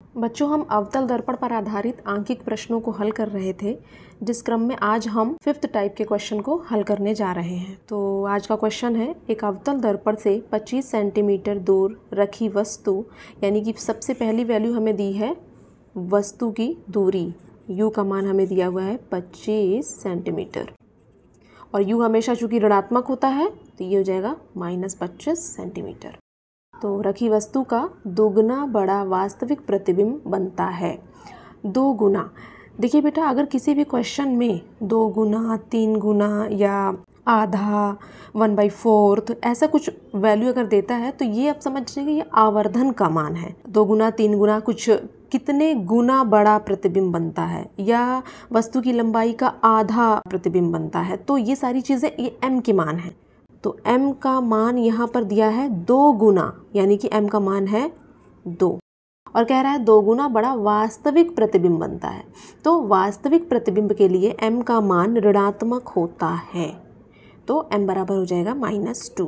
बच्चों, हम अवतल दर्पण पर आधारित आंकिक प्रश्नों को हल कर रहे थे, जिस क्रम में आज हम 5th टाइप के क्वेश्चन को हल करने जा रहे हैं। तो आज का क्वेश्चन है, एक अवतल दर्पण से 25 सेंटीमीटर दूर रखी वस्तु, यानी कि सबसे पहली वैल्यू हमें दी है वस्तु की दूरी, u का मान हमें दिया हुआ है 25 सेंटीमीटर, और u हमेशा चूँकि ऋणात्मक होता है तो ये हो जाएगा -25 सेंटीमीटर। तो रखी वस्तु का दोगुना बड़ा वास्तविक प्रतिबिंब बनता है। 2 गुना, देखिए बेटा, अगर किसी भी क्वेश्चन में 2 गुना, 3 गुना या आधा, 1/4 ऐसा कुछ वैल्यू अगर देता है तो ये आप समझ लीजिए ये आवर्धन का मान है। 2 गुना, 3 गुना, कुछ कितने गुना बड़ा प्रतिबिंब बनता है, या वस्तु की लंबाई का आधा प्रतिबिंब बनता है, तो ये सारी चीज़ें ये m के मान है। तो m का मान यहाँ पर दिया है 2 गुना, यानी कि m का मान है 2, और कह रहा है 2 गुना बड़ा वास्तविक प्रतिबिंब बनता है। तो वास्तविक प्रतिबिंब के लिए m का मान ऋणात्मक होता है, तो m बराबर हो जाएगा -2।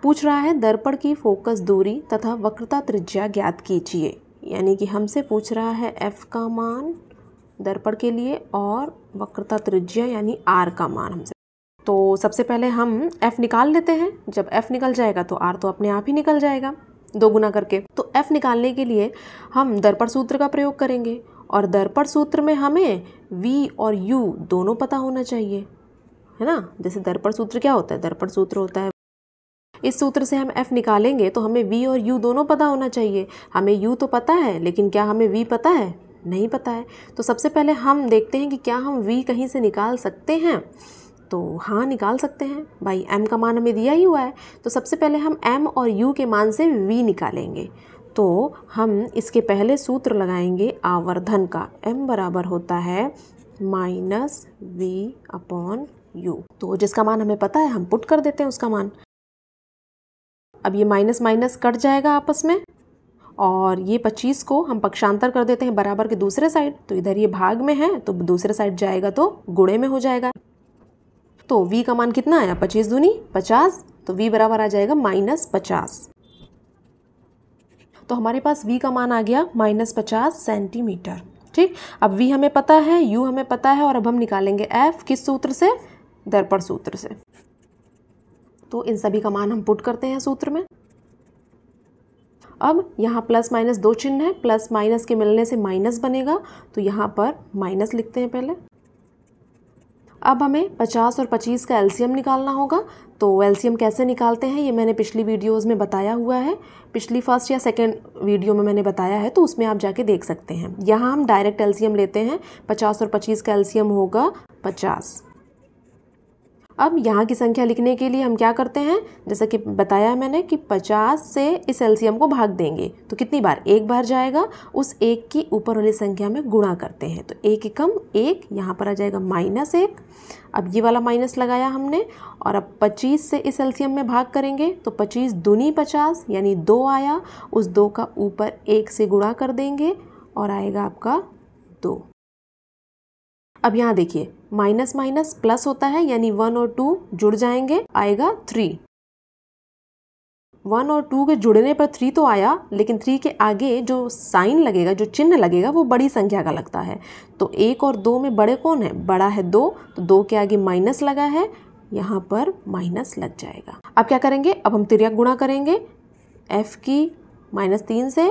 पूछ रहा है दर्पण की फोकस दूरी तथा वक्रता त्रिज्या ज्ञात कीजिए, यानी कि हमसे पूछ रहा है f का मान दर्पण के लिए और वक्रता त्रिज्या यानी r का मान हमसे। तो सबसे पहले हम f निकाल लेते हैं। जब f निकल जाएगा तो r तो अपने आप ही निकल जाएगा 2 गुना करके। तो f निकालने के लिए हम दर्पण सूत्र का प्रयोग करेंगे, और दर्पण सूत्र में हमें v और u दोनों पता होना चाहिए, है ना। जैसे दर्पण सूत्र क्या होता है, दर्पण सूत्र होता है, इस सूत्र से हम f निकालेंगे तो हमें v और u दोनों पता होना चाहिए। हमें u तो पता है, लेकिन क्या हमें v पता है? नहीं पता है। तो सबसे पहले हम देखते हैं कि क्या हम v कहीं से निकाल सकते हैं। तो हाँ, निकाल सकते हैं भाई, m का मान हमें दिया ही हुआ है। तो सबसे पहले हम m और u के मान से v निकालेंगे। तो हम इसके पहले सूत्र लगाएंगे आवर्धन का, m बराबर होता है -v/u। तो जिसका मान हमें पता है हम पुट कर देते हैं उसका मान। अब ये माइनस माइनस कट जाएगा आपस में, और ये 25 को हम पक्षांतर कर देते हैं बराबर के दूसरे साइड। तो इधर ये भाग में है तो दूसरे साइड जाएगा तो गुणे में हो जाएगा। तो v का मान कितना आया, 25 दूनी 50, तो v बराबर आ जाएगा -50। तो हमारे पास v का मान आ गया -50 सेंटीमीटर। ठीक, अब v हमें पता है, u हमें पता है, और अब हम निकालेंगे f किस सूत्र से, दर्पण सूत्र से। तो इन सभी का मान हम पुट करते हैं सूत्र में। अब यहाँ प्लस माइनस 2 चिन्ह है, प्लस माइनस के मिलने से माइनस बनेगा, तो यहाँ पर माइनस लिखते हैं पहले। अब हमें 50 और 25 का एलसीएम निकालना होगा। तो एलसीएम कैसे निकालते हैं ये मैंने पिछली वीडियोस में बताया हुआ है, पिछली फर्स्ट या सेकंड वीडियो में मैंने बताया है, तो उसमें आप जाके देख सकते हैं। यहाँ हम डायरेक्ट एलसीएम लेते हैं, 50 और 25 का एलसीएम होगा 50। अब यहाँ की संख्या लिखने के लिए हम क्या करते हैं, जैसा कि बताया है मैंने कि 50 से इस एलसीएम को भाग देंगे तो कितनी बार, एक बार जाएगा, उस एक की ऊपर वाली संख्या में गुणा करते हैं। तो 1 एकम 1, यहाँ पर आ जाएगा -1। अब ये वाला माइनस लगाया हमने, और अब 25 से इस एलसीएम में भाग करेंगे तो 25 दूनी 50 यानी 2 आया, उस 2 का ऊपर 1 से गुणा कर देंगे और आएगा आपका 2। अब यहाँ देखिए माइनस माइनस प्लस होता है, यानी 1 और 2 जुड़ जाएंगे, आएगा 3। 1 और 2 के जुड़ने पर 3 तो आया, लेकिन 3 के आगे जो साइन लगेगा, जो चिन्ह लगेगा, वो बड़ी संख्या का लगता है। तो 1 और 2 में बड़े कौन है, बड़ा है 2, तो 2 के आगे माइनस लगा है, यहाँ पर माइनस लग जाएगा। अब क्या करेंगे, अब हम तिर्यक गुणा करेंगे f की -3 से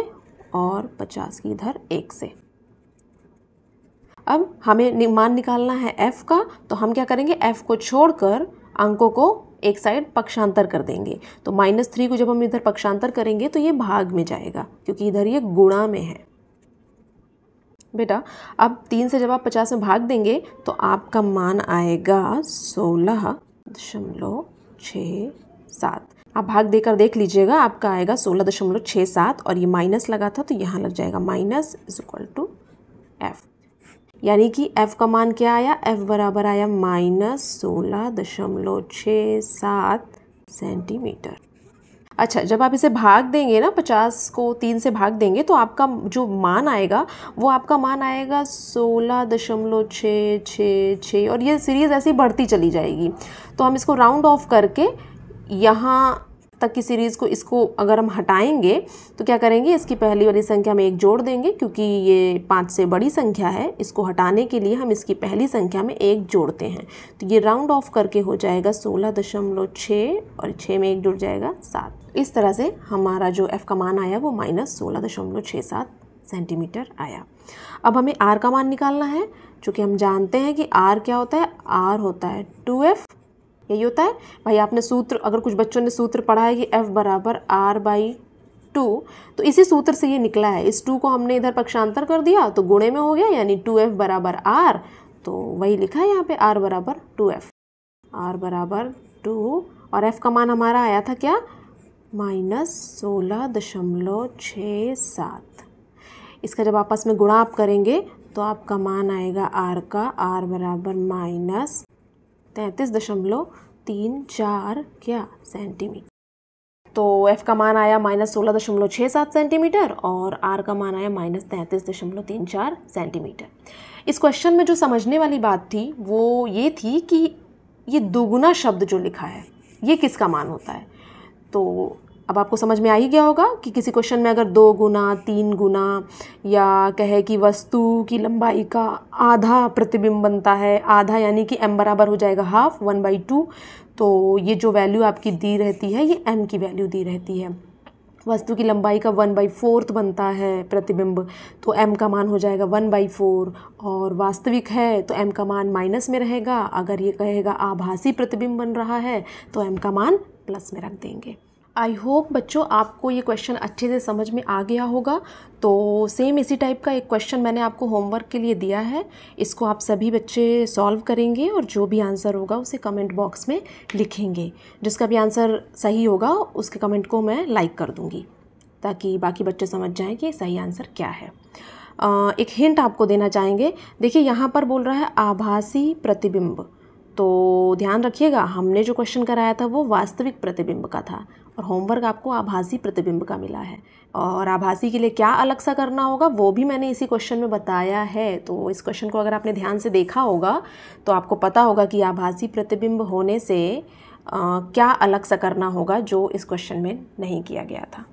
और 50 की इधर 1 से। अब हमें मान निकालना है f का, तो हम क्या करेंगे, f को छोड़कर अंकों को एक साइड पक्षांतर कर देंगे। तो -3 को जब हम इधर पक्षांतर करेंगे तो ये भाग में जाएगा, क्योंकि इधर ये गुणा में है बेटा। अब 3 से जब आप 50 में भाग देंगे तो आपका मान आएगा 16.67। आप भाग देकर देख लीजिएगा, आपका आएगा 16.67, और ये माइनस लगा था तो यहाँ लग जाएगा -f, यानी कि f का मान क्या आया, f बराबर आया -16.67 सेंटीमीटर। अच्छा, जब आप इसे भाग देंगे ना, 50 को 3 से भाग देंगे तो आपका जो मान आएगा वो आपका मान आएगा 16.666, और ये सीरीज़ ऐसी बढ़ती चली जाएगी। तो हम इसको राउंड ऑफ करके यहाँ तक की सीरीज़ को, इसको अगर हम हटाएंगे तो क्या करेंगे, इसकी पहली वाली संख्या में 1 जोड़ देंगे, क्योंकि ये 5 से बड़ी संख्या है। इसको हटाने के लिए हम इसकी पहली संख्या में 1 जोड़ते हैं, तो ये राउंड ऑफ करके हो जाएगा 16.6 और 6 में 1 जुड़ जाएगा 7। इस तरह से हमारा जो f का मान आया वो -16.67 सेंटीमीटर आया। अब हमें r का मान निकालना है, चूँकि हम जानते हैं कि r क्या होता है, r होता है 2f, यही होता है भाई। आपने सूत्र, अगर कुछ बच्चों ने सूत्र पढ़ा है कि f बराबर r/2, तो इसी सूत्र से ये निकला है। इस 2 को हमने इधर पक्षांतर कर दिया तो गुणे में हो गया, यानी 2f बराबर r, तो वही लिखा है यहाँ पे r बराबर 2f, r बराबर 2, और f का मान हमारा आया था क्या, -16.67। इसका जब आपस में गुणा आप करेंगे तो आपका मान आएगा r का, r बराबर -33.34 क्या सेंटीमीटर। तो f का मान आया -16.67 सेंटीमीटर और r का मान आया -33.34 सेंटीमीटर। इस क्वेश्चन में जो समझने वाली बात थी वो ये थी कि ये दोगुना शब्द जो लिखा है ये किसका मान होता है। तो अब आपको समझ में आ ही गया होगा कि किसी क्वेश्चन में अगर 2 गुना, 3 गुना, या कहे कि वस्तु की लंबाई का आधा प्रतिबिंब बनता है, आधा यानी कि m बराबर हो जाएगा हाफ, 1/2, तो ये जो वैल्यू आपकी दी रहती है ये m की वैल्यू दी रहती है। वस्तु की लंबाई का 1/4 बनता है प्रतिबिंब, तो m का मान हो जाएगा 1/4, और वास्तविक है तो m का मान माइनस में रहेगा। अगर ये कहेगा आभासी प्रतिबिंब बन रहा है तो m का मान प्लस में रख देंगे। आई होप बच्चों आपको ये क्वेश्चन अच्छे से समझ में आ गया होगा। तो सेम इसी टाइप का एक क्वेश्चन मैंने आपको होमवर्क के लिए दिया है, इसको आप सभी बच्चे सॉल्व करेंगे और जो भी आंसर होगा उसे कमेंट बॉक्स में लिखेंगे। जिसका भी आंसर सही होगा उसके कमेंट को मैं लाइक कर दूँगी, ताकि बाकी बच्चे समझ जाएं कि सही आंसर क्या है। एक हिंट आपको देना चाहेंगे, देखिए यहाँ पर बोल रहा है आभासी प्रतिबिंब, तो ध्यान रखिएगा हमने जो क्वेश्चन कराया था वो वास्तविक प्रतिबिंब का था और होमवर्क आपको आभासी प्रतिबिंब का मिला है। और आभासी के लिए क्या अलग सा करना होगा वो भी मैंने इसी क्वेश्चन में बताया है। तो इस क्वेश्चन को अगर आपने ध्यान से देखा होगा तो आपको पता होगा कि आभासी प्रतिबिंब होने से क्या अलग सा करना होगा जो इस क्वेश्चन में नहीं किया गया था।